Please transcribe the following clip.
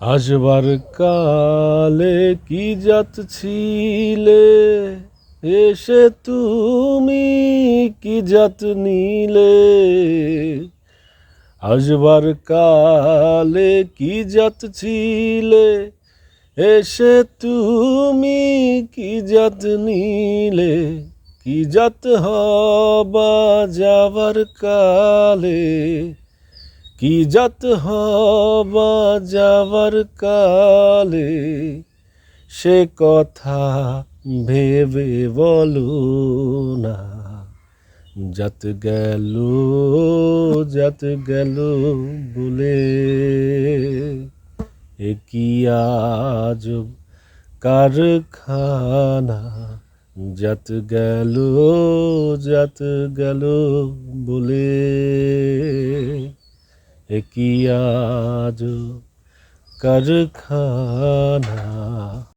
আসবার কালে কি জাত ছিলে, এসে তুমি কি জাত নিলে। আসবার কালে কি জাত ছিলে, এসে তুমি কি জাত নিলে। কি জাত হবা যাবার কালে, কি জাত হবা যাবার কালে, সে কথা ভেবে বলো না। জাত গেল বলে, এ কি আজব কারখানা। জাত গেল বলে, এ কি আজব কারখানা।